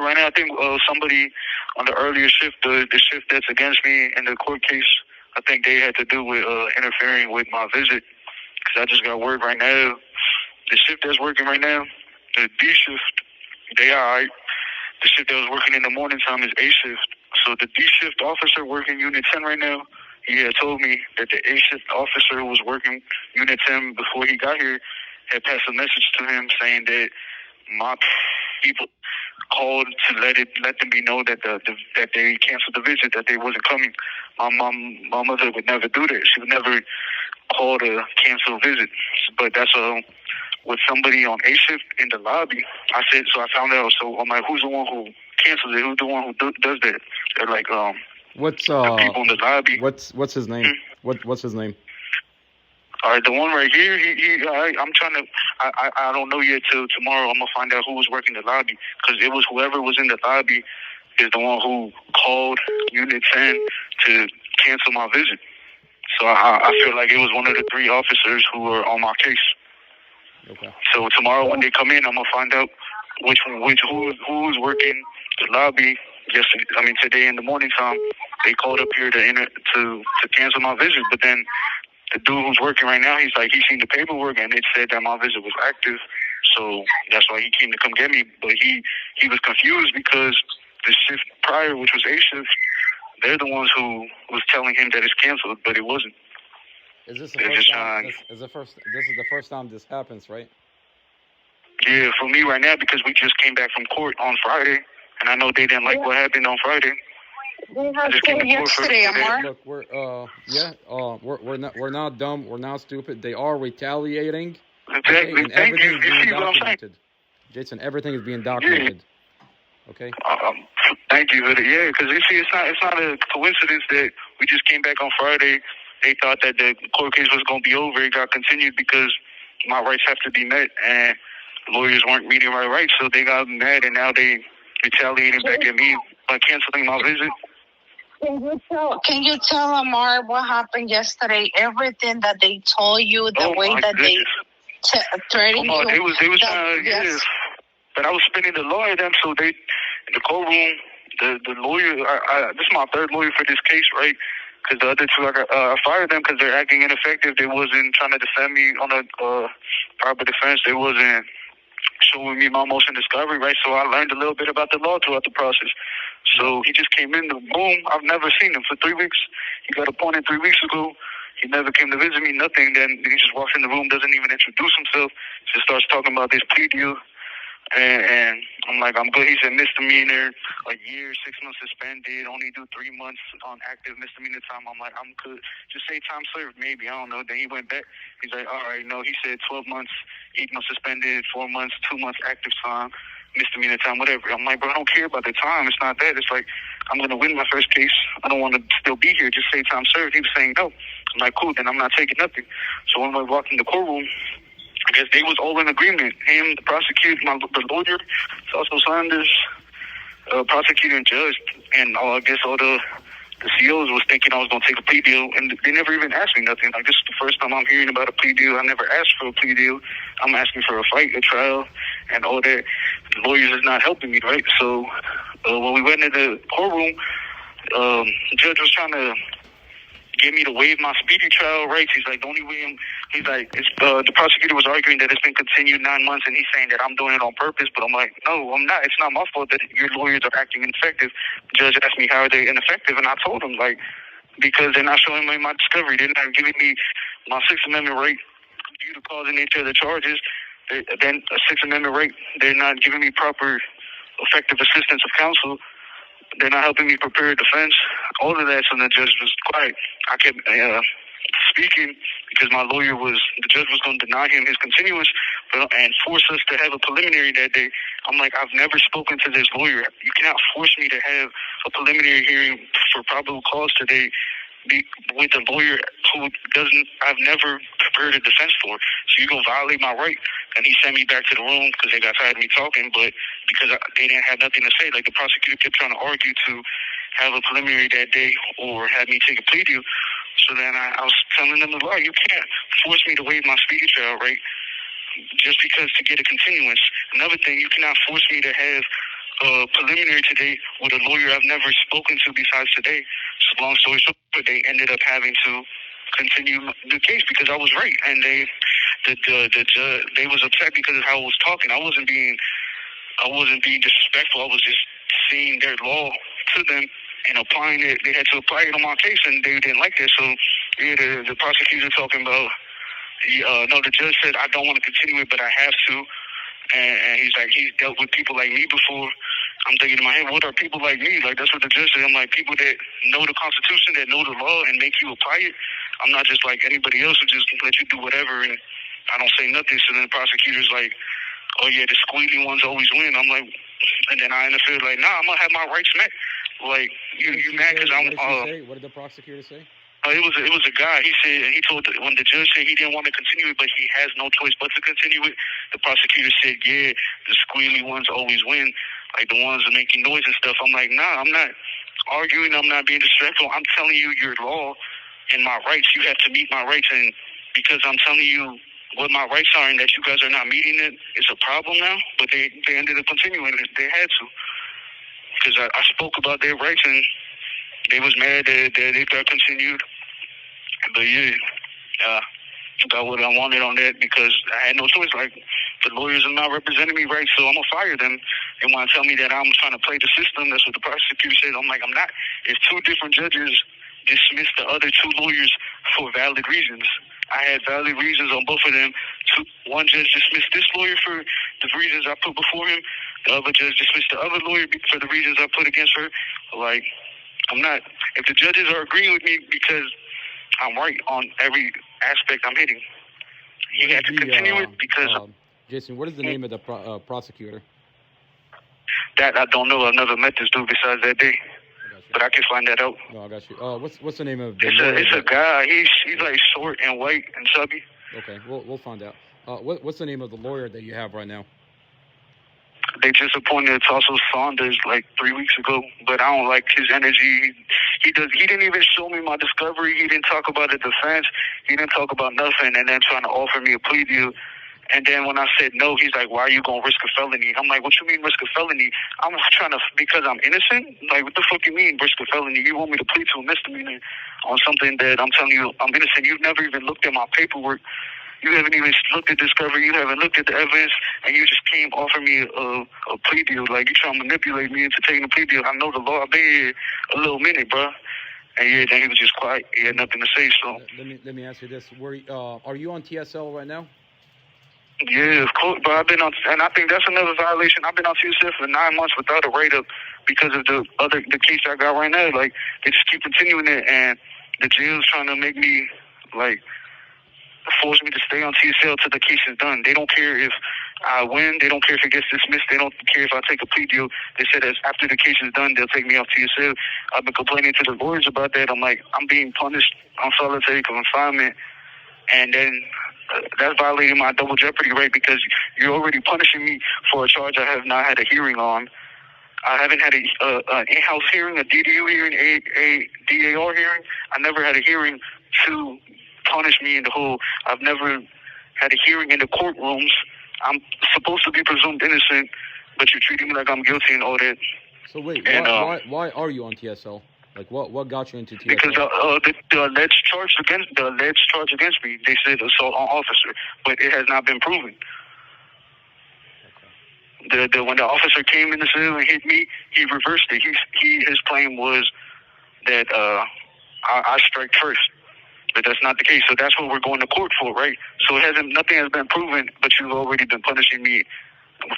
right now. I think somebody on the earlier shift, the shift that's against me in the court case, I think they had to do with interfering with my visit. Because I just got word right now. The shift that's working right now, the D shift, they all right. The shift that was working in the morning time is A shift. So the D shift officer working Unit 10 right now, he had told me that the A shift officer was working Unit 10 before he got here, had passed a message to him saying that my people called to let them be know that that they canceled the visit, that they wasn't coming. My mother would never do that. She would never call to cancel a visit. But that's with somebody on A shift in the lobby. I found out. So I'm like, who's the one who cancels it? Who's the one who does that? They're like, what's the people in the lobby. What's his name? What's his name? All right, the one right here. I'm trying to. I don't know yet till tomorrow. I'm gonna find out who was working the lobby, because it was whoever was in the lobby is the one who called Unit 10 to cancel my visit. So I feel like it was one of the 3 officers who were on my case. Okay. So tomorrow when they come in, I'm gonna find out who's working the lobby. Today in the morning time, they called up here to cancel my visit. But then the dude who's working right now, he's like, he seen the paperwork and it said that my visit was active. So that's why he came to come get me. But he was confused because the shift prior, which was A shift, they're the ones who was telling him that it's canceled, but it wasn't. Is this the first time? This is the first time this happens, right? Yeah, for me right now, because we just came back from court on Friday, and I know they didn't like what happened on Friday. I just came to court yesterday, Amar. Look, we're not dumb. We're not stupid. They are retaliating. Exactly. Okay? And everything is being documented. Jason, everything is being documented. Yeah. Okay. Thank you. Yeah, because you see, it's not a coincidence that we just came back on Friday. They thought that the court case was going to be over. It got continued because my rights have to be met, and lawyers weren't meeting my rights, so they got mad, and now they retaliating back at me by canceling my visit. Can you tell Amar what happened yesterday? Everything that they told you, the way that goodness. They threatened you. They was trying to, yes. But I was spinning the law at them, so they, in the courtroom, the lawyer, this is my 3rd lawyer for this case, right? Because the other 2, I fired them because they're acting ineffective. They wasn't trying to defend me on a proper defense. They wasn't showing me my motion discovery, right? So I learned a little bit about the law throughout the process. So he just came in, boom, I've never seen him for 3 weeks. He got appointed 3 weeks ago. He never came to visit me, nothing. Then he just walks in the room, doesn't even introduce himself, just starts talking about this plea deal. And I'm like, I'm good. He said misdemeanor, a year, 6 months suspended, only do 3 months on active misdemeanor time. I'm like, I'm good. Just say time served, maybe. I don't know. Then he went back. He's like, all right, no. He said 12 months, 8 months suspended, 4 months, 2 months active time, misdemeanor time, whatever. I'm like, bro, I don't care about the time. It's not that. It's like, I'm going to win my first case. I don't want to still be here. Just say time served. He was saying no. I'm like, cool, then I'm not taking nothing. So when I walked in the courtroom, I guess they was all in agreement. Him, the prosecutor, the lawyer, also Saunders, prosecutor and judge, and I guess all the COs was thinking I was going to take a plea deal, and they never even asked me nothing. Like, this is the first time I'm hearing about a plea deal. I never asked for a plea deal. I'm asking for a fight, a trial, and all that. The lawyers is not helping me, right? So when we went into the courtroom, the judge was trying to get me to waive my speedy trial rights. He's like, the only way the prosecutor was arguing that it's been continued 9 months, and he's saying that I'm doing it on purpose. But I'm like, no, I'm not. It's not my fault that your lawyers are acting ineffective. The judge asked me, how are they ineffective? And I told him, like, because they're not showing me my discovery. They're not giving me my Sixth Amendment right due to cause and nature of the charges. Then a Sixth Amendment right, they're not giving me proper effective assistance of counsel. They're not helping me prepare a defense. All of that, so the judge was quiet. I kept speaking because the judge was going to deny him his continuance and force us to have a preliminary that day. I'm like, I've never spoken to this lawyer. You cannot force me to have a preliminary hearing for probable cause today with a lawyer who I've never prepared a defense for. So you're going to violate my right. And he sent me back to the room because they got tired of me talking, but because they didn't have nothing to say. Like, the prosecutor kept trying to argue to have a preliminary that day or have me take a plea deal. So then I was telling them, well, you can't force me to waive my speedy trial, right? Just because to get a continuance. Another thing, you cannot force me to have preliminary today with a lawyer I've never spoken to besides today. So long story short, they ended up having to continue the case because I was right, and the judge, they was upset because of how I was talking. I wasn't being disrespectful. I was just seeing their law to them and applying it. They had to apply it on my case, and they didn't like that. So yeah, the prosecutor talking about, no, the judge said I don't want to continue it, but I have to. And he's like, he's dealt with people like me before. I'm thinking in my head, what are people like me? Like, that's what the judge said. I'm like, people that know the Constitution, that know the law, and make you apply it. I'm not just like anybody else who just let you do whatever, and I don't say nothing. So then the prosecutor's like, oh yeah, the squealy ones always win. I'm like, and then I interfered like, nah, I'm gonna have my rights met. Like, you mad because I'm. What did the prosecutor say? It was a guy. He said, he told, when the judge said he didn't want to continue it, but he has no choice but to continue it. The prosecutor said, yeah, the squealy ones always win, like the ones that making noise and stuff. I'm like, nah, I'm not arguing. I'm not being disrespectful. I'm telling you your law and my rights. You have to meet my rights, and because I'm telling you what my rights are and that you guys are not meeting it, it's a problem now. But they ended up continuing it. They had to, because I spoke about their rights, and they was mad that they got continued. But yeah, got what I wanted on that because I had no choice. Like, the lawyers are not representing me right, so I'm gonna fire them. They want to tell me that I'm trying to play the system. That's what the prosecutor said. I'm like, I'm not. If two different judges dismissed the other two lawyers for valid reasons, I had valid reasons on both of them. One judge dismissed this lawyer for the reasons I put before him. The other judge dismissed the other lawyer for the reasons I put against her. Like, I'm not. If the judges are agreeing with me because I'm right on every aspect I'm hitting, you have to continue it because. Jason, what is the name of the prosecutor? That I don't know. I've never met this dude besides that day, but I can find that out. No, I got you. What's the name of the It's a guy. He's like short and white and chubby. Okay, we'll find out. What's the name of the lawyer that you have right now? They just appointed Tasso Saunders like 3 weeks ago, but I don't like his energy. He didn't even show me my discovery. He didn't talk about the defense. He didn't talk about nothing, and then trying to offer me a plea deal. And then when I said no, he's like, why are you going to risk a felony? I'm like, what you mean risk a felony? I'm trying to, because I'm innocent? Like, what the fuck you mean risk a felony? You want me to plead to a misdemeanor on something that I'm telling you I'm innocent. You've never even looked at my paperwork. You haven't even looked at discovery. You haven't looked at the evidence, and you just came offering me a plea deal. Like, you trying to manipulate me into taking a plea deal. I know the law. I've been here a little minute, bro. And yeah, then he was just quiet. He had nothing to say. So let me ask you this: are you on TSL right now? Yeah, of course. But I've been on, and I think that's another violation. I've been on TSL for 9 months without a write-up because of the case I got right now. Like, they just keep continuing it, and the jail's trying to make me like force me to stay on TSL till the case is done. They don't care if I win. They don't care if it gets dismissed. They don't care if I take a plea deal. They said that after the case is done, they'll take me off TSL. I've been complaining to the lawyers about that. I'm like, I'm being punished on solitary confinement, and then that's violating my double jeopardy right because you're already punishing me for a charge I have not had a hearing on. I haven't had an in-house hearing, a DDU hearing, a DAR hearing. I never had a hearing to punish me in the whole. I've never had a hearing in the courtrooms. I'm supposed to be presumed innocent, but you're treating me like I'm guilty and all that. So wait, why are you on TSL? Like, what got you into TSL? Because the alleged charge against me, they said assault on officer, but it has not been proven. Okay. When the officer came in the cell and hit me, he reversed it. His claim was that I strike first. But that's not the case. So that's what we're going to court for, right? So nothing has been proven, but you've already been punishing me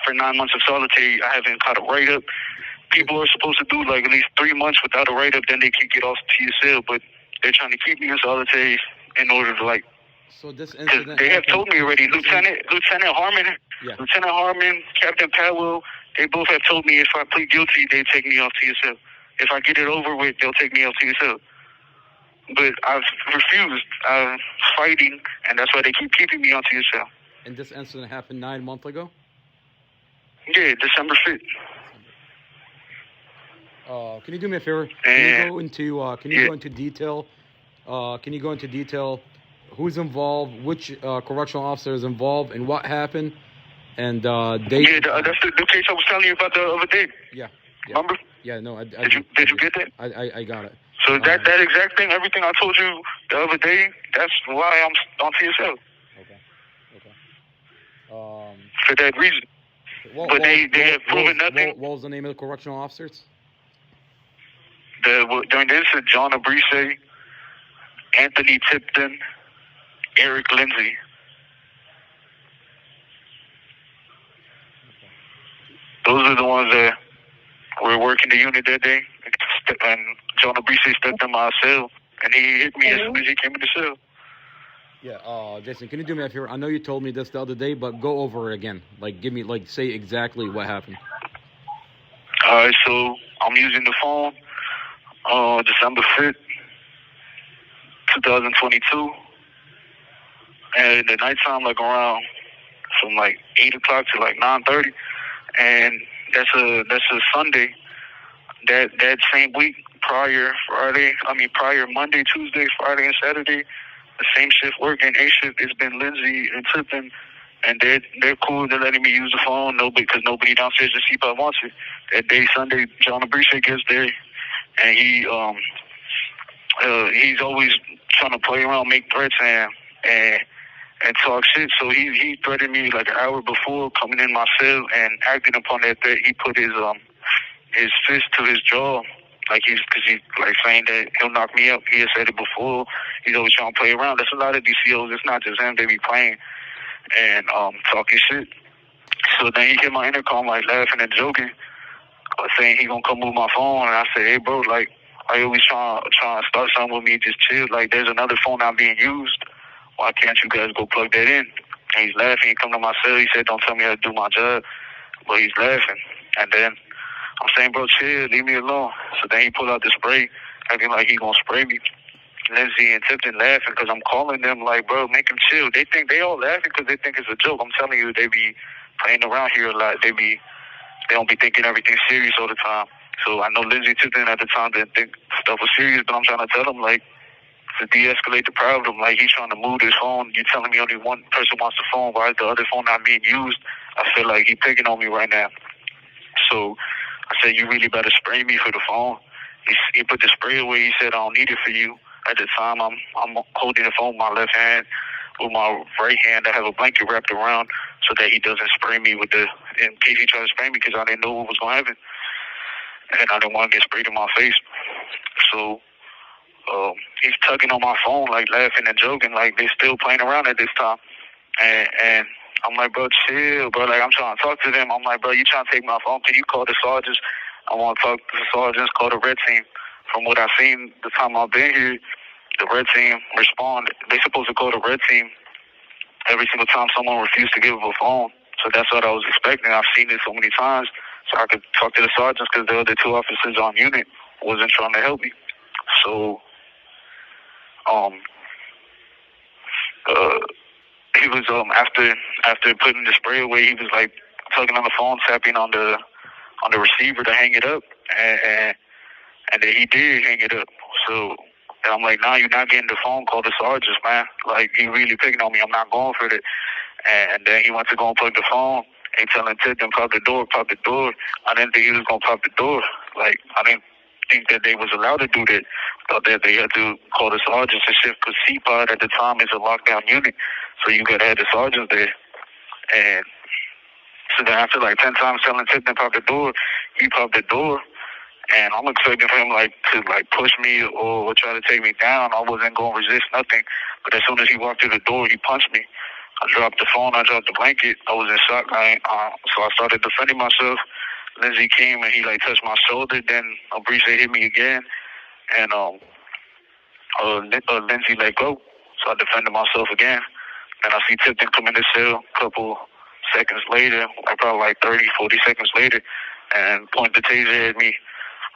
for 9 months of solitary. I haven't caught a write-up. People are supposed to do like at least 3 months without a write-up, then they can get off TSL, but they're trying to keep me in solitary in order to like. So this incident. They have told me already. Lieutenant Harmon, Captain Powell, they both have told me if I plead guilty, they take me off TSL. If I get it over with, they'll take me off TSL. But I've refused. I'm fighting, and that's why they keep keeping me on TSL. And this incident happened 9 months ago? Yeah, December 5th. Can you do me a favor? Can you go into detail? Can you go into detail? Who's involved? Which correctional officer is involved, and what happened? And that's the case I was telling you about the other day. Yeah. Remember? Yeah. No. Did you get that? I got it. So that exact thing, everything I told you the other day, that's why I'm on TSL. Okay. For that reason. But they have proven nothing. What was the name of the correctional officers? During this, John Abrise, Anthony Tipton, Eric Lindsay. Those are the ones that were working the unit that day. And John Abrise stepped in my cell, and he hit me as soon as he came in the cell. Yeah, Jason, can you do me a favor? I know you told me this the other day, but go over it again. Like, give me, say exactly what happened. All right, so I'm using the phone December 5th, 2022. And the nighttime, like around from like 8 o'clock to like 9:30. And that's a Sunday. That same week, prior Monday, Tuesday, Friday, and Saturday, the same shift working, A shift, it's been Lindsay and Tipton, and they're cool. They're letting me use the phone, because nobody downstairs at CPAP wants it. That day, Sunday, John Abrise gets there, and he's always trying to play around, make threats, and talk shit. So he threatened me like an hour before coming in my cell, and acting upon that threat, he put his fist to his jaw. Because he's like saying that he'll knock me up. He has said it before. He's always trying to play around. That's a lot of DCOs. It's not just him. They be playing and talking shit. So then he hit my intercom like laughing and joking, saying he gonna come move my phone. And I said, hey bro, like I always trying to start something with me. Just chill. Like there's another phone not being used. Why can't you guys go plug that in? And he's laughing. He come to my cell. He said, don't tell me how to do my job. But he's laughing. And then I'm saying, bro, chill, leave me alone. So then he pulled out the spray, acting like he gonna spray me. Lindsay and Tipton laughing because I'm calling them like, bro, make him chill. They all laughing because they think it's a joke. I'm telling you, they be playing around here a lot. They don't be thinking everything's serious all the time. So I know Lindsay and Tipton at the time didn't think stuff was serious, but I'm trying to tell them like to de-escalate the problem. Like he's trying to move his phone. You're telling me only one person wants the phone. Why is the other phone not being used? I feel like he's picking on me right now. So I said, you really better spray me for the phone. He put the spray away. He said, I don't need it for you. At the time, I'm holding the phone with my left hand. With my right hand, I have a blanket wrapped around so that he doesn't spray me in case he tries to spray me, because I didn't know what was going to happen. And I didn't want to get sprayed in my face. So he's tugging on my phone, like laughing and joking, like they're still playing around at this time. And I'm like, bro, chill, bro. Like, I'm trying to talk to them. I'm like, bro, you trying to take my phone? Can you call the sergeants? I want to talk to the sergeants, call the red team. From what I've seen the time I've been here, the red team respond. They're supposed to call the red team every single time someone refused to give up a phone. So that's what I was expecting. I've seen it so many times. So I could talk to the sergeants because the other two officers on unit wasn't trying to help me. So, he was after putting the spray away, he was like tugging on the phone, tapping on the receiver to hang it up, and then he did hang it up. So and I'm like, nah, you're not getting the phone. Call the sergeants, man. Like he really picking on me. I'm not going for it. And then he went to go and plug the phone. And telling Tipton, pop the door. I didn't think he was gonna pop the door. Like I didn't think that they was allowed to do that. Thought that they had to call the sergeants and shit, because CPOD at the time is a lockdown unit, so you gotta have the sergeants there. And so then after like 10 times telling Tipton pop the door, he popped the door, and I'm expecting for him to push me or try to take me down. I wasn't gonna resist nothing, but as soon as he walked through the door, he punched me. I dropped the phone, I dropped the blanket. I was in shock. So I started defending myself. Lindsay came and he touched my shoulder. Then Abrise hit me again, and Lindsay let go. So I defended myself again. Then I see Tipton come in the cell a couple seconds later, probably 30, 40 seconds later, and point the taser at me.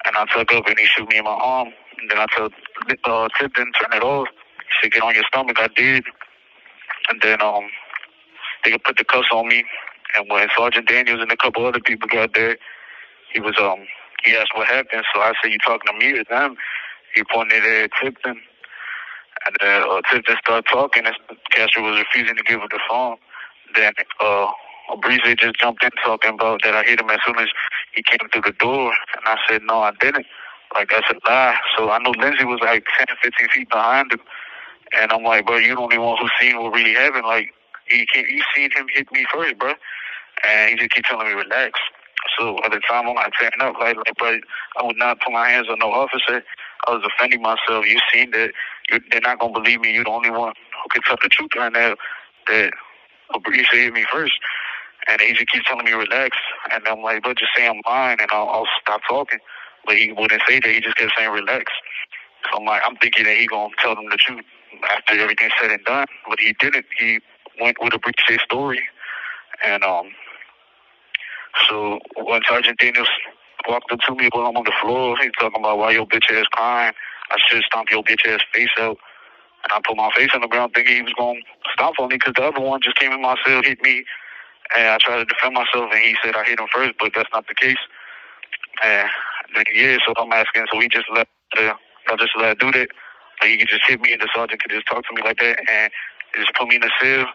And I tuck up and he shoot me in my arm. And then I tell Tipton, turn it off. He said, get on your stomach. I did. And then they put the cuffs on me. And when Sergeant Daniels and a couple other people got there, he asked what happened. So I said, you talking to me or them? He pointed at Tipton. And then Tipton started talking, and Castro was refusing to give up the phone. Then Breeze just jumped in talking about that I hit him as soon as he came through the door. And I said, no, I didn't. Like, that's a lie. So I know Lindsay was like 10, 15 feet behind him. And I'm like, bro, you the only one who's seen what really happened. Like, you seen him hit me first, bro. And he just keep telling me, relax. So at the time, I'm like tearing up. Like, bro, I would not put my hands on no officer. I was defending myself. You seen that. They're not going to believe me. You're the only one who can tell the truth right now that you should hit me first. And he just keeps telling me, relax. And I'm like, bro, just say I'm lying and I'll stop talking. But he wouldn't say that. He just kept saying, relax. So I'm like, I'm thinking that he going to tell them the truth after everything's said and done. But he didn't. He went with a brief story. And so when Sergeant Daniels walked up to me while I'm on the floor, he's talking about why your bitch ass crying. I should stomp your bitch ass face out. And I put my face on the ground thinking he was going to stomp on me because the other one just came in my cell, hit me. And I tried to defend myself, and he said I hit him first, but that's not the case. And then, yeah, so I'm asking, so he just let do that. Like, he could just hit me, and the sergeant could just talk to me like that, and just put me in the cell.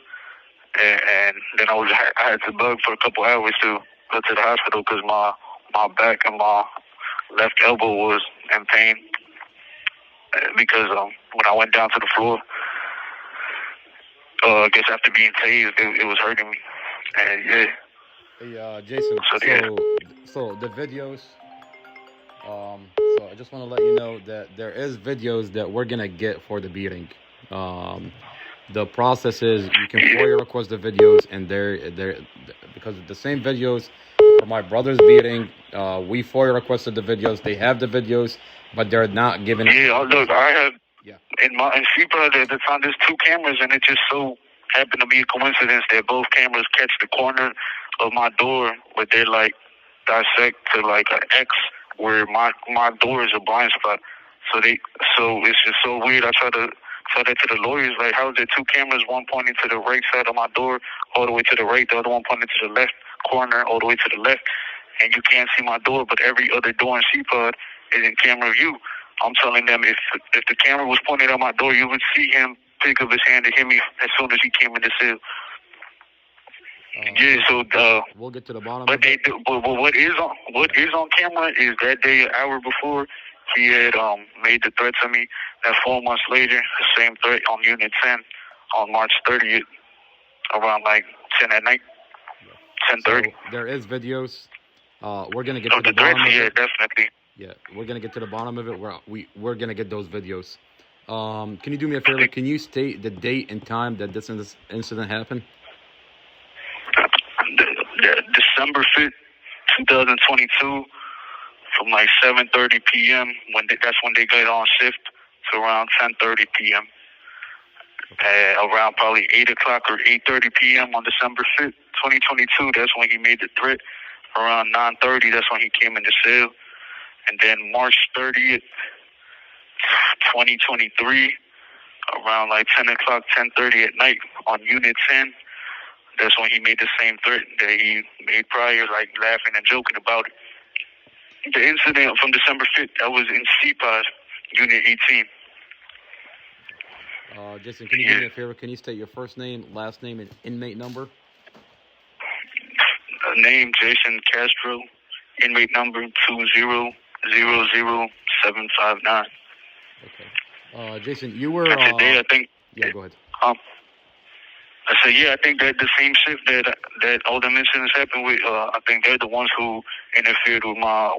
And then I had to bug for a couple hours to go to the hospital because my back and my left elbow was in pain because when I went down to the floor, I guess after being tased, it was hurting me. And yeah. Hey, Jason. So the videos. So I just want to let you know that there is videos that we're gonna get for the beating. The process is you can FOIA request the videos, and they're because the same videos for my brother's beating. We FOIA requested the videos. They have the videos, but they're not giving. Yeah, look, I have. Yeah. In CPRA at the time, there's 2 cameras, and it just so happened to be a coincidence that both cameras catch the corner of my door, but they like dissect to like an X where my door is a blind spot. So it's just so weird. I try to tell that to the lawyers, like, how is there 2 cameras, one pointing to the right side of my door all the way to the right, the other one pointing to the left corner all the way to the left, and you can't see my door, but every other door in CPOD is in camera view. I'm telling them if the camera was pointed at my door, you would see him pick up his hand and hit me as soon as he came in the cell. Yeah, so we'll get to the bottom. But what is on camera is that day, an hour before, he had made the threat to me. That 4 months later, the same threat on Unit 10 on March 30th, around like 10 at night, 10:30. So there is videos. We're gonna get to the bottom of it. Yeah, definitely. Yeah, we're gonna get to the bottom of it. We're gonna get those videos. Can you do me a favor? Can you state the date and time that this incident happened? December 5th, 2022, from like 7:30 p.m. That's when they got on shift to around 10:30 p.m. Around probably 8 o'clock or 8:30 p.m. on December 5th, 2022. That's when he made the threat. Around 9:30, that's when he came in the cell. And then March 30th, 2023, around like 10 o'clock, 10:30 at night on Unit 10. That's when he made the same threat that he made prior, like laughing and joking about it. The incident from December 5th, that was in CPOD, Unit 18. Jason, can you do me a favor? Can you state your first name, last name, and inmate number? Name, Jason Castro. Inmate number 2000759. Okay. Jason, you were... today, I think... Yeah, go ahead. I said, yeah, I think that the same shift that all the incidents happened with, I think they're the ones who interfered with my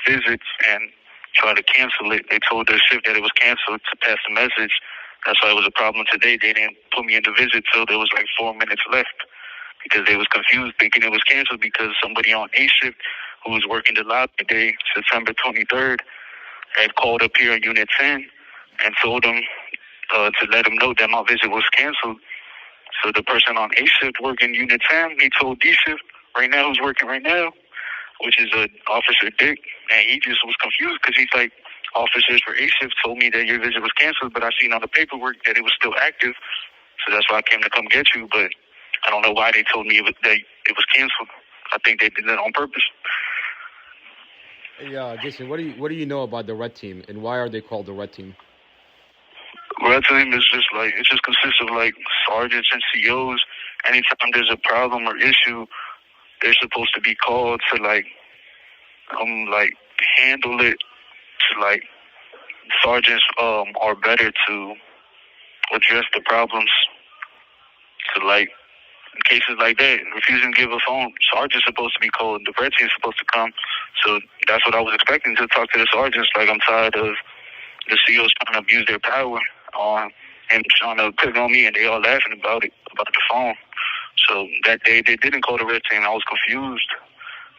visits and tried to cancel it. They told the shift that it was canceled to pass the message. That's why it was a problem today. They didn't put me in the visit till there was like 4 minutes left because they was confused, thinking it was canceled because somebody on A shift who was working the lobby today, September 23rd, had called up here in Unit 10 and told them to let them know that my visit was canceled. So the person on A shift working Unit 10, he told D shift right now, who's working right now, which is Officer Dick, and he just was confused because he's like, officers for A shift told me that your visit was canceled, but I seen on the paperwork that it was still active, so that's why I came to come get you. But I don't know why they told me that it was canceled. I think they did that on purpose. Hey, Jason, what do you know about the Red Team, and why are they called the Red Team? Red Team is just like, it just consists of like sergeants and COs anytime there's a problem or issue, they're supposed to be called to like handle it. To like sergeants are better to address the problems. To like in cases like that, refusing to give a phone, sergeant's supposed to be called. The red team's supposed to come. So that's what I was expecting, to talk to the sergeants. Like, I'm tired of the COs trying to abuse their power on and trying to pick on me, and they all laughing about it, about the phone. So that day they didn't call the red team. I was confused.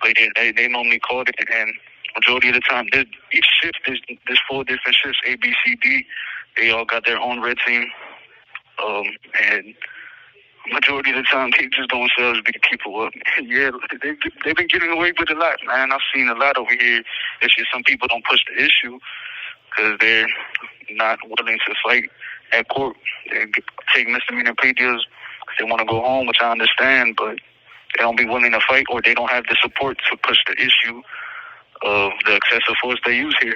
But they normally called it, and majority of the time, each shift, there's 4 different shifts, A, B, C, D. They all got their own red team. And majority of the time, they just don't themselves beat people up. Yeah, they've been getting away with a lot, man. I've seen a lot over here. It's just some people don't push the issue because they're not willing to fight at court. They take misdemeanor plea deals because they want to go home, which I understand, but they don't be willing to fight, or they don't have the support to push the issue of the excessive force they use here.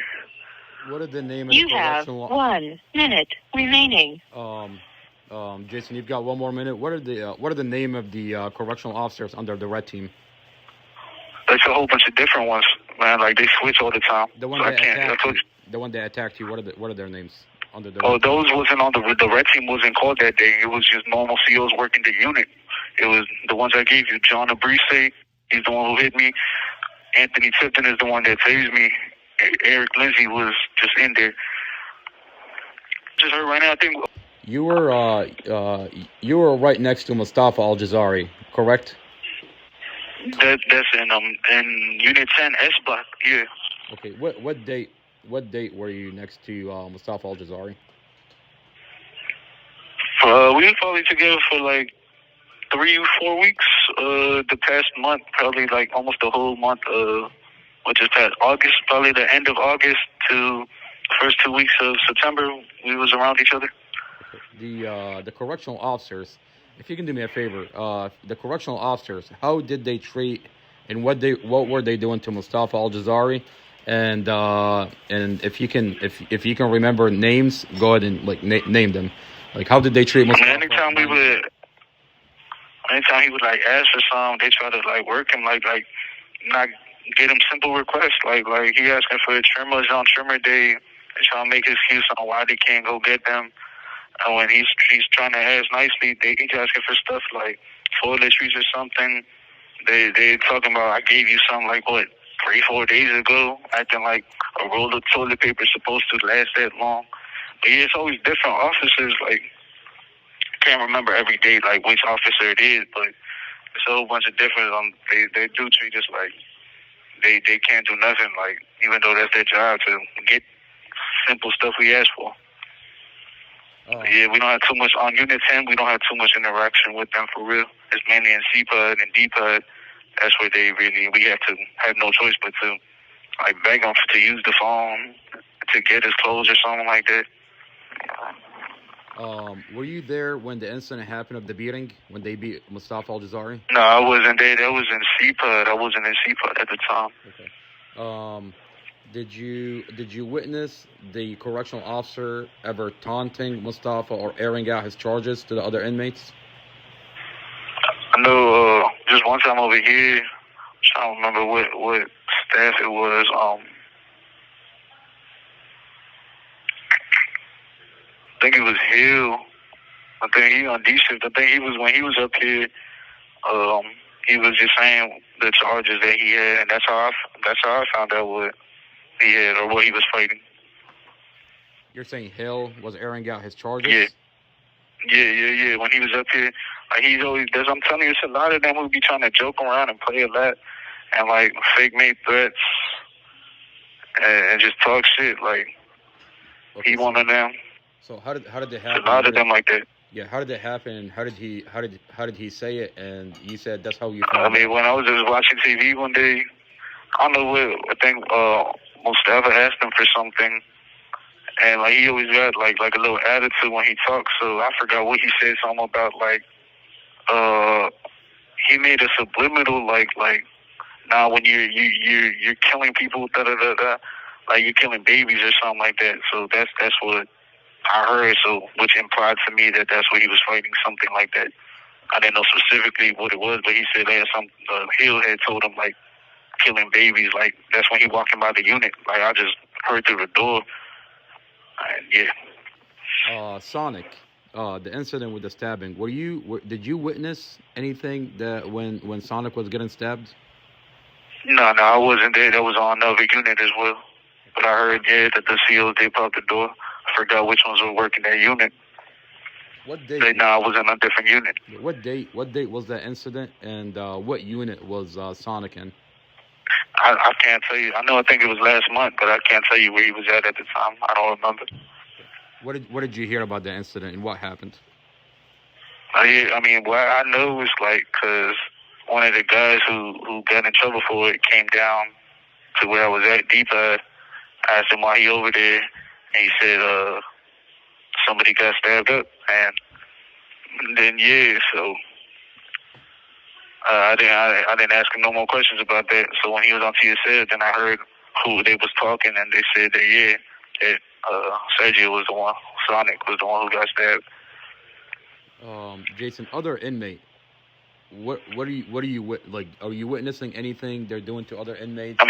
What is the name of the correctional? You have 1 minute remaining. Jason, you've got 1 more minute. What are the name of the correctional officers under the red team? There's a whole bunch of different ones, man. Like, they switch all the time. The one that attacked you. What are their names under the? Oh, those wasn't on the red team. Wasn't called that day. It was just normal COs working the unit. It was the ones I gave you. John Abrise, he's the one who hit me. Anthony Tipton is the one that tased me. Eric Lindsay was just in there. Just heard right now, I think. You were right next to Mustafa Al-Jazari, correct? That's in Unit 10 S block. Yeah. Okay. What date were you next to Mustafa Al-Jazari? We were probably together for like 3 or 4 weeks. The past month, probably like almost the whole month. Which is past August, probably the end of August to the first 2 weeks of September. We was around each other. The correctional officers, if you can do me a favor, the correctional officers, how did they treat and what were they doing to Mustafa Al-Jazari? And if you can remember names, go ahead and like name them. Like, how did they treat Mustafa? Anytime he would like ask for something, they try to like work him, like not get him simple requests, like he asking for trimmers on trimmer day. They trying to make excuse on why they can't go get them. And when he's trying to ask nicely, he's asking for stuff like toiletries or something. They talking about, I gave you something like, what, 3-4 days ago, acting like a roll of toilet paper is supposed to last that long. But yeah, it's always different officers. Like, can't remember every day like which officer it is, but it's a whole bunch of different. They do treat us like they can't do nothing. Like, even though that's their job to get simple stuff we ask for. Yeah, we don't have too much on Unit 10. We don't have too much interaction with them for real. It's mainly in C-PUD and D-PUD. That's where we have to have no choice but to like beg them to use the phone to get his clothes or something like that. Were you there when the incident happened of the beating, when they beat Mustafa Al-Jazari? No, I wasn't there. That was in C-PUD. I wasn't in C-PUD at the time. Okay. Did you witness the correctional officer ever taunting Mustafa or airing out his charges to the other inmates? I know just one time over here, I'm trying to remember what staff it was. I think it was Hill. I think he on D shift. I think he was when he was up here. He was just saying the charges that he had, and that's how I found out what he had or what he was fighting. You're saying Hill was airing out his charges? Yeah. When he was up here, like he's always. I'm telling you, it's a lot of them who be trying to joke around and play a lot, and like fake made threats, and just talk shit. Like he one of them. So how did that happen? A lot of them like that. Yeah, how did that happen? How did he say it? And you said that's how you. I mean, when I was just watching TV one day, I don't know what I think. Mustafa asked him for something, and like he always got like a little attitude when he talks. So I forgot what he said. Something about like he made a subliminal like now when you're killing people, like you're killing babies or something like that. So that's what I heard, so which implied to me that that's what he was fighting, something like that. I didn't know specifically what it was, but he said that some Hill had told him like killing babies. Like that's when he walking by the unit. Like I just heard through the door, and yeah. Sonic, the incident with the stabbing. Did you witness anything that when Sonic was getting stabbed? No, I wasn't there. That was on another unit as well. But I heard, that the COs, they popped the door. I forgot which ones were working that unit. What date? I was in a different unit. What date was that incident, and what unit was Sonic in? I can't tell you. I think it was last month, but I can't tell you where he was at the time. I don't remember. What did you hear about the incident, and what happened? What I know is like, because one of the guys who got in trouble for it came down to where I was at, Deepa. I asked him why he over there, and he said somebody got stabbed up, and then so I didn't ask him no more questions about that. So when he was on TSL, then I heard who they was talking, and they said that Sergio was the one, Sonic was the one who got stabbed. Jason, other inmate, what are you like? Are you witnessing anything they're doing to other inmates?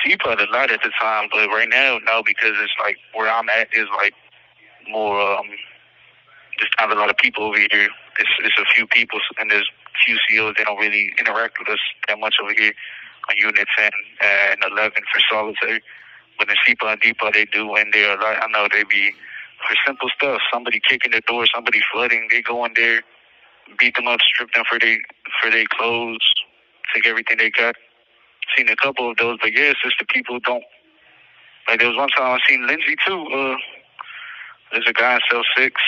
CPUT a lot at the time, but right now, no, because it's like where I'm at is like more, there's not a lot of people over here. It's a few people, and there's few COs. They don't really interact with us that much over here on Unit 10 and 11 for solitary. But in CPUT and DPUT, they do, and they're like, I know they be for simple stuff. Somebody kicking the door, somebody flooding, they go in there, beat them up, strip them for their clothes, take everything they got. Seen a couple of those, but it's just the people who don't. Like there was one time I seen Lindsay too. There's a guy in cell 6.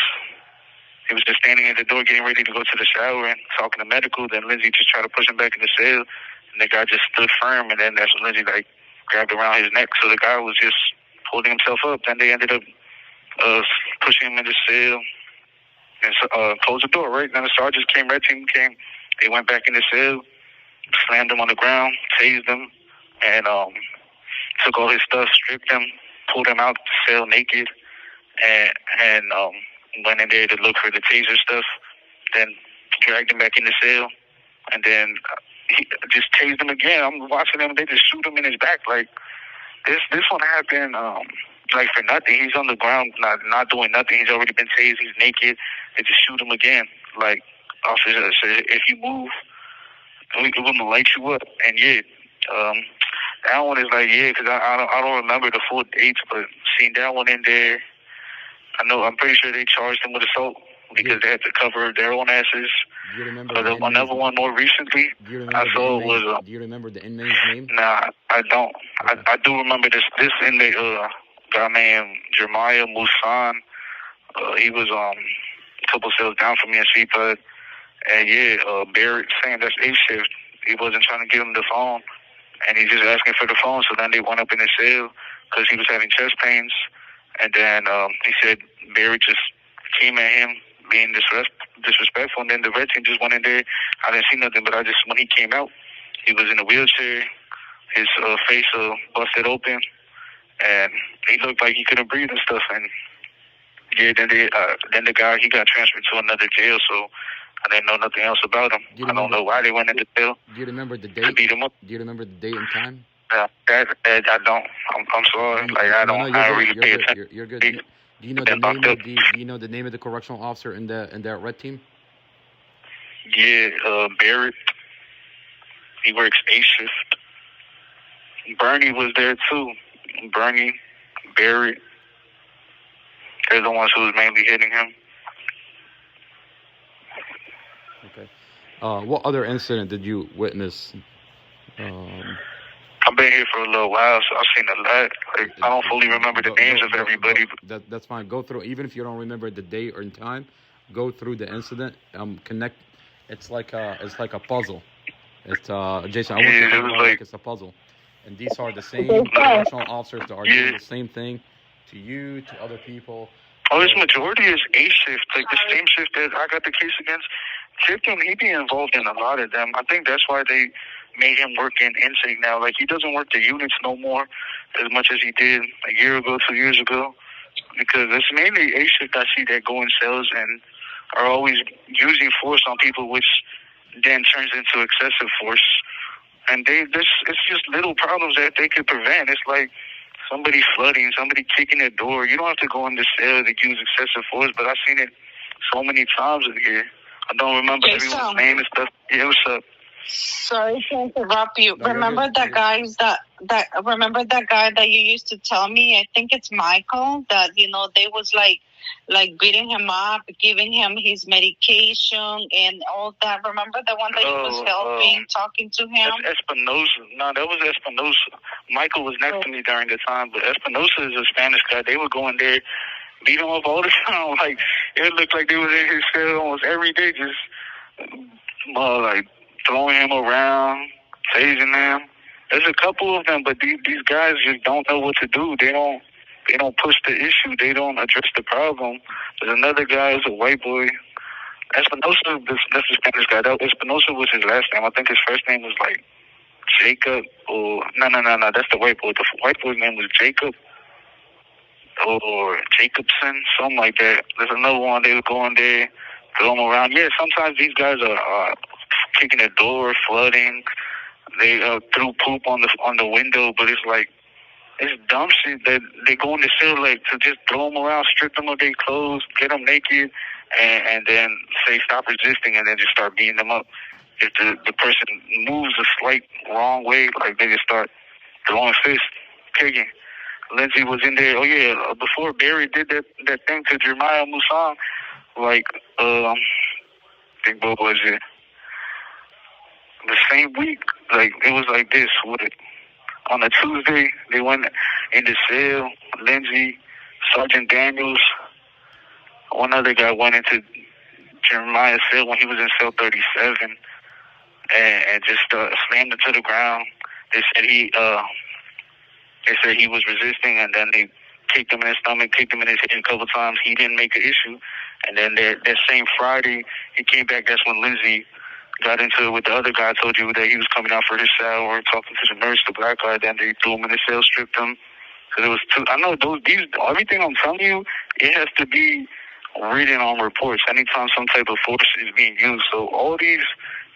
He was just standing at the door getting ready to go to the shower and talking to medical. Then Lindsay just tried to push him back in the cell, and the guy just stood firm. And then that's when Lindsay like grabbed around his neck. So the guy was just holding himself up. Then they ended up pushing him in the cell and closed the door. Right then the sergeants came, red team came. They went back in the cell, slammed him on the ground, tased him, and took all his stuff, stripped him, pulled him out the cell naked, and went in there to look for the taser stuff. Then dragged him back in the cell, and then he just tased him again. I'm watching him. They just shoot him in his back. Like this one happened like for nothing. He's on the ground, not doing nothing. He's already been tased. He's naked. They just shoot him again. Like officer said, if you move, we're gonna light you up. And that one is like because I don't remember the full dates, but seeing that one in there, I'm pretty sure they charged him with assault because they had to cover their own asses. Do you remember another one more recently I saw was do you remember the inmate's name? Nah, I don't. Okay. I do remember this inmate guy named Jeremiah Musan. He was a couple cells down from me in CPUD. And Barrett saying that's A shift. He wasn't trying to give him the phone, and he's just asking for the phone. So then they went up in his cell because he was having chest pains. And then he said Barrett just came at him being disrespectful. And then the red team just went in there. I didn't see nothing, but when he came out, he was in a wheelchair. His face busted open, and he looked like he couldn't breathe and stuff. And then the guy, he got transferred to another jail. So I didn't know nothing else about him. I don't know why they went into jail. Do you remember the date? Beat him up. Do you remember the date and time? That I don't. I'm sorry. I don't really pay attention. You're good. Do you know the name of do you know the name of the correctional officer in that red team? Barrett. He works A shift. Bernie was there too. Bernie, Barrett. They're the ones who was mainly hitting him. Okay. What other incident did you witness? I've been here for a little while, so I've seen a lot. Like, I don't fully remember the names of everybody. That's fine. Go through, even if you don't remember the date or time, go through the incident. Connect. It's like a puzzle. It's Jason. I want you to know like it's a puzzle, and these are the same correctional officers that are doing the same thing to you, to other people. Oh, his majority is A shift, like the same shift that I got the case against. Tipton, he be involved in a lot of them. I think that's why they made him work in intake now. Like, he doesn't work the units no more as much as he did a year ago, 2 years ago. Because it's mainly A shift I see that go in cells and are always using force on people, which then turns into excessive force. And it's just little problems that they could prevent. It's like somebody flooding, somebody kicking a door. You don't have to go in the cell to use excessive force, but I've seen it so many times in here. I don't remember everyone's name and stuff. Yeah, what's up? Sorry to interrupt you. Remember that guy that you used to tell me? I think it's Michael. That they was like beating him up, giving him his medication and all that. Remember the one that you was helping, talking to him? That's Espinosa. No, that was Espinosa. Michael was next to me during the time, but Espinosa is a Spanish guy. They were going there, beat him up all the time. Like it looked like they was in his cell almost every day, just like throwing him around, tasing him. There's a couple of them, but these guys just don't know what to do. They don't push the issue. They don't address the problem. There's another guy who's a white boy. Espinosa, that's the Spanish guy. Espinosa was his last name. I think his first name was like Jacob or no. That's the white boy. The white boy's name was Jacob or Jacobson, something like that. There's another one. They were going there, throw him around. Yeah, sometimes these guys are kicking the door, flooding. They threw poop on the window, but it's like it's dumb shit that they go in the cell like to just throw them around, strip them of their clothes, get them naked, and then say stop resisting, and then just start beating them up. If the person moves a slight wrong way, like they just start throwing fists, kicking. Lindsay was in there. Oh yeah, before Barry did that thing to Jeremiah Musan, like I think what was it? The same week, like it was like this. On a Tuesday, they went in the cell. Lindsay, Sergeant Daniels, one other guy went into Jeremiah's cell when he was in cell 37, and just slammed him to the ground. They said he was resisting, and then they kicked him in his stomach, kicked him in his head a couple times. He didn't make an issue, and then that same Friday he came back. That's when Lindsay got into it with the other guy. I told you that he was coming out for his shower, talking to the nurse, the black guy. Then they threw him in the cell, stripped him. So there was two. I know everything I'm telling you, it has to be written on reports. Anytime some type of force is being used. So all these,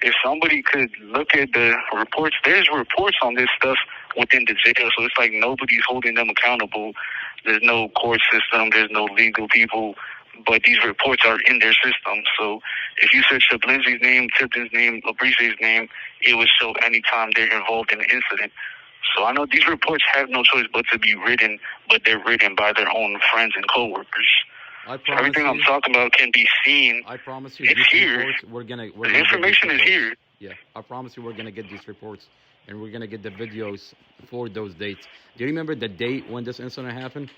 if somebody could look at the reports, there's reports on this stuff within the jail. So it's like nobody's holding them accountable. There's no court system. There's no legal people. But these reports are in their system. So if you search up Lindsay's name, Tipton's name, Abrice's name, it would show anytime they're involved in an incident. So I know these reports have no choice but to be written, but they're written by their own friends and coworkers. Everything I'm talking about can be seen. I promise you, it's here. The information is here. Yeah, I promise you, we're gonna get these reports, and we're gonna get the videos for those dates. Do you remember the date when this incident happened?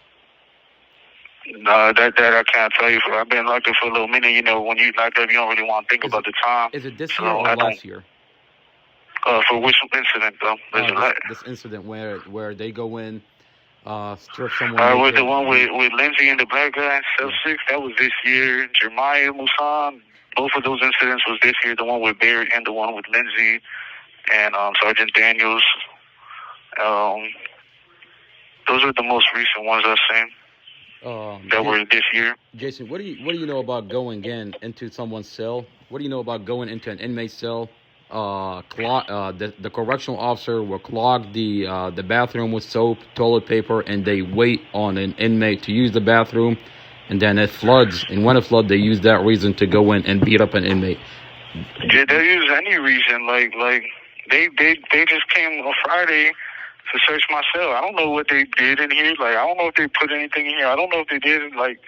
No, that I can't tell you. I've been locked up for a little minute. You know, when you locked up, you don't really want to think about the time. Is it this year or last year? For which incident, though? This incident where they go in, strip someone. With the one with Lindsay and the black guy in cell 6, that was this year. Jeremiah Musan, both of those incidents was this year. The one with Barrett and the one with Lindsay and Sergeant Daniels. Those are the most recent ones I've seen. That were this year. Jason, what do you know about going into someone's cell? What do you know about going into an inmate cell? The correctional officer will clog the bathroom with soap, toilet paper, and they wait on an inmate to use the bathroom, and then it floods. And when it floods, they use that reason to go in and beat up an inmate. Yeah, they use any reason. Like they just came on Friday to search my cell. I don't know what they did in here. Like, I don't know if they put anything in here. I don't know if they did. Like,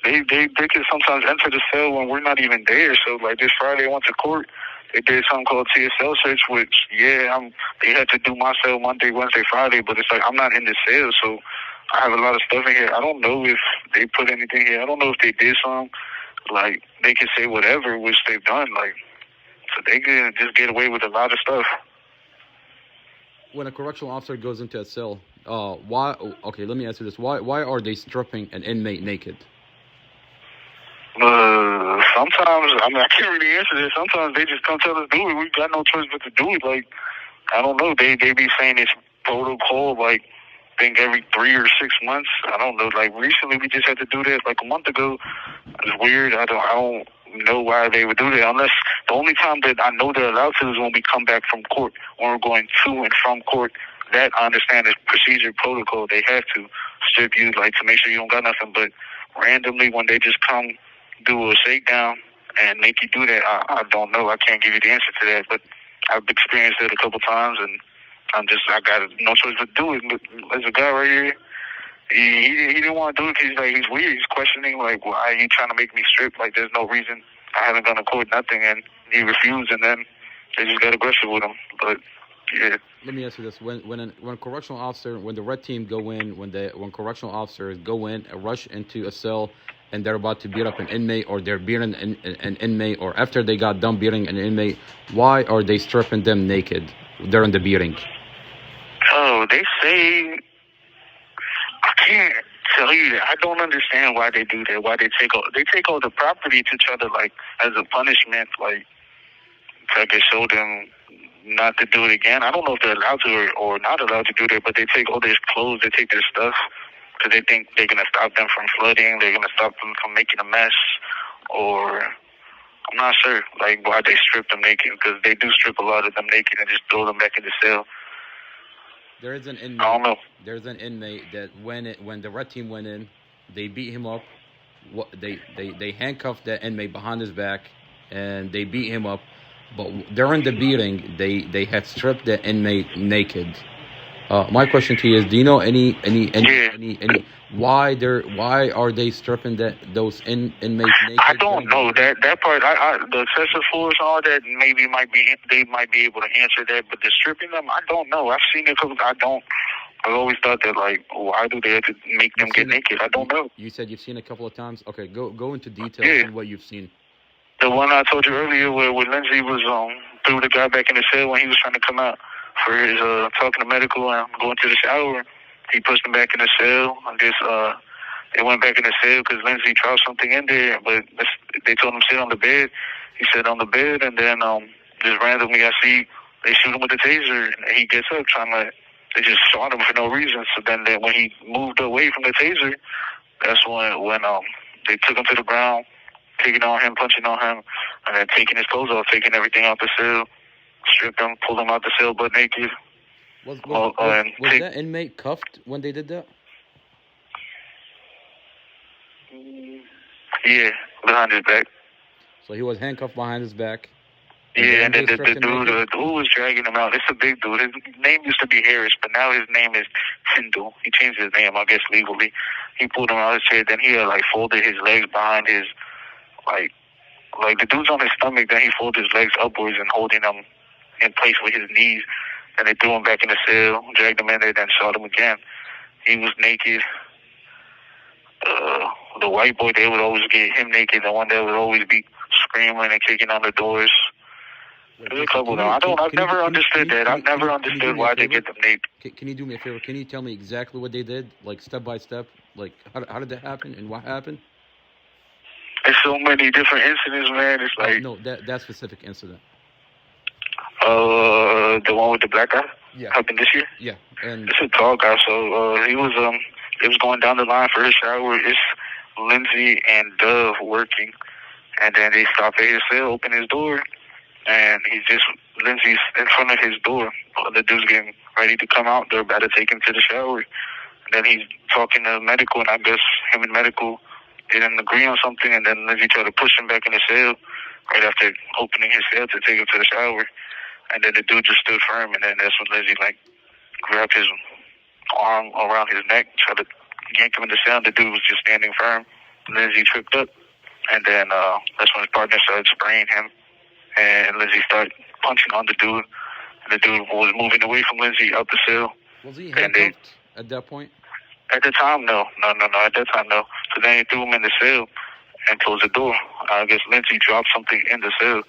they can sometimes enter the cell when we're not even there. So, like, this Friday I went to court. They did something called TSL search, which, they had to do my cell Monday, Wednesday, Friday. But it's like, I'm not in the cell, so I have a lot of stuff in here. I don't know if they put anything here. I don't know if they did something. Like, they can say whatever, which they've done. Like, so they can just get away with a lot of stuff. When a correctional officer goes into a cell, why? Okay, let me ask you this: Why are they stripping an inmate naked? Sometimes I can't really answer this. Sometimes they just come tell us do it. We got no choice but to do it. Like, I don't know. They be saying it's protocol. Like, I think every 3 or 6 months. I don't know. Like recently, we just had to do that like a month ago. It's weird. I don't. know why they would do that. Unless the only time that I know they're allowed to is when we come back from court, when we're going to and from court. That I understand is procedure protocol. They have to strip you, like, to make sure you don't got nothing. But randomly, when they just come do a shakedown and make you do that, I don't know. I can't give you the answer to that. But I've experienced it a couple times, and I got no choice but to do it. But there's a guy right here. He didn't want to do it because he's weird. He's questioning, like, why are you trying to make me strip? Like, there's no reason. I haven't gone to court, nothing. And he refused, and then they just got aggressive with him. But yeah. Let me ask you this: when correctional officer, when the red team go in, when correctional officers go in, rush into a cell, and they're about to beat up an inmate, or they're beating an inmate, or after they got done beating an inmate, why are they stripping them naked during the beating? Oh, they say, I can't tell you that. I don't understand why they do that. Why they take all the property to try to, like, as a punishment, like, I guess show them not to do it again. I don't know if they're allowed to or not allowed to do that, but they take all their clothes, they take their stuff, because they think they're going to stop them from flooding, they're going to stop them from making a mess, or I'm not sure, like, why they strip them naked, because they do strip a lot of them naked and just throw them back in the cell. There is an inmate. I don't know. There's an inmate that when the red team went in, they beat him up. They handcuffed that inmate behind his back, and they beat him up. But during the beating, they had stripped the inmate naked. My question to you is: do you know any why are they stripping those inmates naked? I don't know that part. The excessive force and all that they might be able to answer that, but the stripping them, I don't know. I've seen it. I've always thought that, like, why do they have to make them get naked? I don't know. You said you've seen a couple of times. Okay, go into detail on what you've seen. The one I told you earlier where Lindsay was threw the guy back in the cell when he was trying to come out for his talking to medical and going to the shower. He pushed him back in the cell. I guess they went back in the cell because Lindsay dropped something in there, but they told him to sit on the bed. He sat on the bed, and then just randomly I see they shoot him with a taser, and he gets up they just shot him for no reason. So then when he moved away from the taser, that's when they took him to the ground, kicking on him, punching on him, and then taking his clothes off, taking everything out the cell, stripped him, pulled him out the cell butt naked. Was that inmate cuffed when they did that? Yeah, behind his back. So he was handcuffed behind his back. Yeah, and then the dude who was dragging him out, it's a big dude. His name used to be Harris, but now his name is Tyndall. He changed his name, I guess, legally. He pulled him out of his chair, then he had, like, folded his legs behind his, like the dude's on his stomach, then he folded his legs upwards and holding them in place with his knees. And they threw him back in the cell, dragged him in there, then shot him again. He was naked. The white boy, they would always get him naked. The one that would always be screaming and kicking on the doors. There's a couple of them. I've never understood that. I've never understood why they get them naked. Can you do me a favor? Can you tell me exactly what they did, like step by step? Like how did that happen and what happened? There's so many different incidents, man. It's like no, that specific incident. The one with the black guy. Yeah. Happened this year. Yeah, and it's a tall guy. So he was it was going down the line for his shower. It's Lindsay and Dove working, and then they stop at his cell, open his door, and Lindsay's in front of his door. The dude's getting ready to come out. They're about to take him to the shower. And then he's talking to medical, and I guess him and medical didn't agree on something, and then Lindsay tried to push him back in the cell right after opening his cell to take him to the shower. And then the dude just stood firm, and then that's when Lindsay, like, grabbed his arm around his neck, tried to yank him in the cell, and the dude was just standing firm. Lindsay tripped up, and then that's when his partner started spraying him, and Lindsay started punching on the dude, and the dude was moving away from Lindsay out the cell. Was he handcuffed at that point? At the time, no. At that time, no. So then he threw him in the cell and closed the door. I guess Lindsay dropped something in the cell,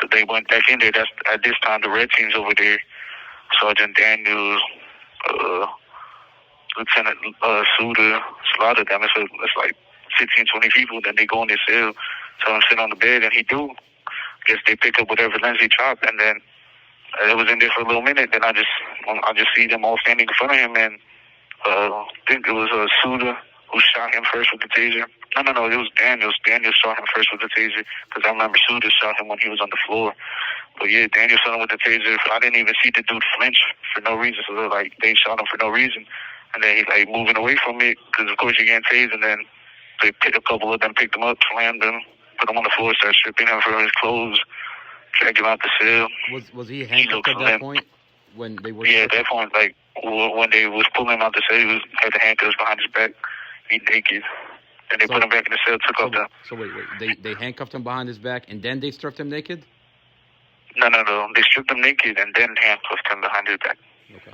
so they went back in there. At this time, the red team's over there. Sergeant Daniels, Lieutenant Suda, it's a lot of them. It's like 15, 20 people. Then they go in their cell, tell him to sit on the bed, and he do. Guess they pick up whatever Lindsay dropped, and then it was in there for a little minute. Then I just see them all standing in front of him, and I think it was Suda who shot him first with the taser. No. It was Daniels. Daniels shot him first with the taser because I remember Suda shot him when he was on the floor. But yeah, Daniels shot him with the taser. I didn't even see the dude flinch for no reason. So like they shot him for no reason, and then he like moving away from it because of course you getting tased, and then they picked a couple of them, picked him up, slammed him, put him on the floor, started stripping him from his clothes, dragged him out the cell. Was he handcuffed at that point when they were? Yeah, at that point, like when they was pulling him out the cell, he had the handcuffs behind his back, he naked. And they put him back in the cell, took off the... So wait. They handcuffed him behind his back, and then they stripped him naked? No. They stripped him naked, and then handcuffed him behind his back. Okay.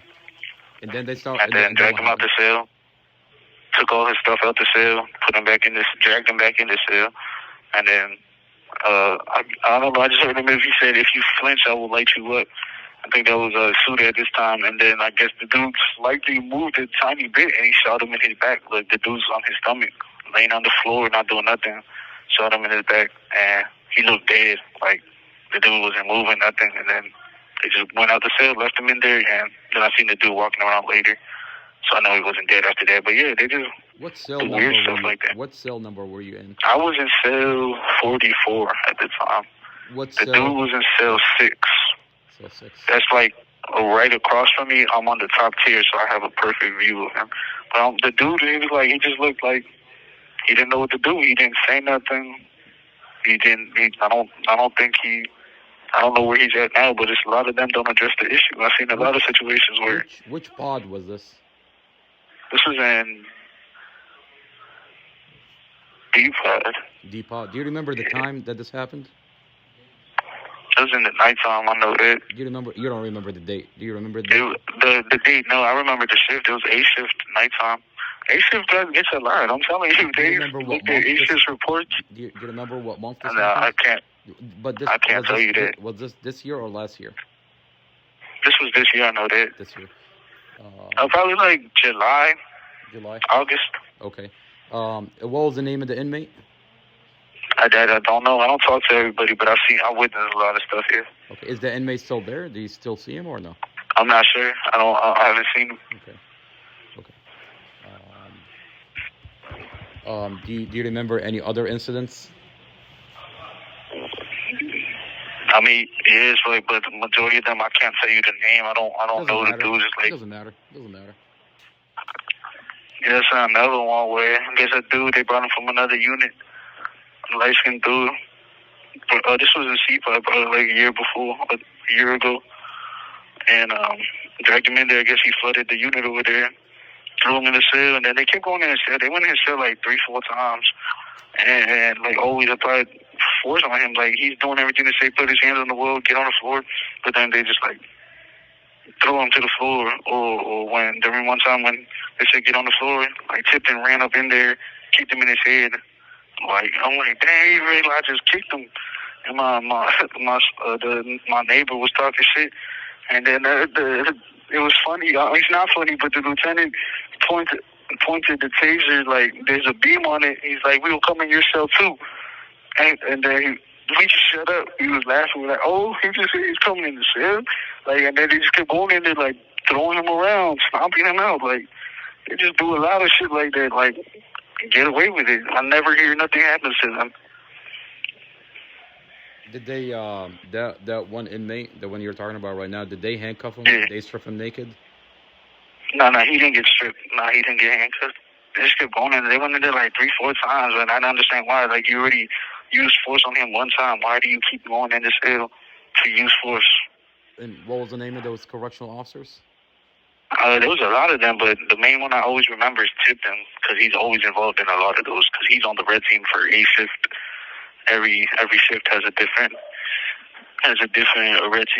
And then they dragged him out the cell, took all his stuff out the cell, dragged him back in the cell, and then, I don't know, I just heard him he said, if you flinch, I will light you up. I think that was Suda at this time, and then I guess the dude slightly moved a tiny bit, and he shot him in his back. Like the dude's on his stomach, laying on the floor, not doing nothing. Shot him in his back, and he looked dead. Like the dude wasn't moving, nothing. And then they just went out the cell, left him in there, and then I seen the dude walking around later. So I know he wasn't dead after that. But yeah, they just what cell do weird stuff like that. What cell number were you in? I was in cell 44 at the time. What the dude was in cell 6. Cell 6. That's like right across from me. I'm on the top tier, so I have a perfect view of him. But the dude, he just looked like he didn't know what to do. He didn't say nothing. I don't know where he's at now, but it's a lot of them don't address the issue. I've seen a lot of situations where... Which pod was this? This was in D pod. D pod. Do you remember the time that this happened? It was in the nighttime, I know that. You don't remember the date. Do you remember the date? The date, no, I remember the shift. It was A shift, nighttime. A shift gets a lot. I'm telling you, they looked at A shift reports. Do you remember what month this happened? I can't. But I can't tell you that. Was this year or last year? This was this year, I know that. This year. Probably like July. August. Okay. What was the name of the inmate? I don't know. I don't talk to everybody, but I witnessed a lot of stuff here. Okay. Is the inmate still there? Do you still see him or no? I'm not sure. I haven't seen him. Okay. Do you remember any other incidents? I mean, it is right, but the majority of them, I can't tell you the name. I don't know the dudes. It doesn't matter. Yeah, that's another one where there's a dude, they brought him from another unit, a light-skinned dude. But, this was in C-Pod, probably like a year ago. And dragged him in there. I guess he flooded the unit over there, threw him in the cell, and then they kept going in the cell. They went in his cell like 3-4 times. And like always applied force on him. Like he's doing everything to say, put his hands on the wall, get on the floor. But then they just like throw him to the floor. Or when during one time when they said get on the floor, like tipped and ran up in there, kicked him in his head. Like I'm like, dang, he really, I just kicked him. And my neighbor was talking shit. And then it was funny. It's not funny, but the lieutenant pointed the taser, like there's a beam on it. He's like, we'll come in your cell too. And then we just shut up. He was laughing. We're like, oh, he just said he's coming in the cell. Like, and then they just kept going in there, like throwing him around, stomping him out. Like they just do a lot of shit like that. Like get away with it. I never hear nothing happens to them. Did they that one inmate, the one you're talking about right now, did they handcuff him? Yeah. Did they strip him naked? No, he didn't get stripped. No, he didn't get handcuffed. They just kept going in. They went in there like 3-4 times, and I don't understand why. Like you already used force on him one time. Why do you keep going in this cell to use force? And what was the name of those correctional officers? There was a lot of them, but the main one I always remember is Tipton, because he's always involved in a lot of those, because he's on the red team for A shift. Every shift has a different red team.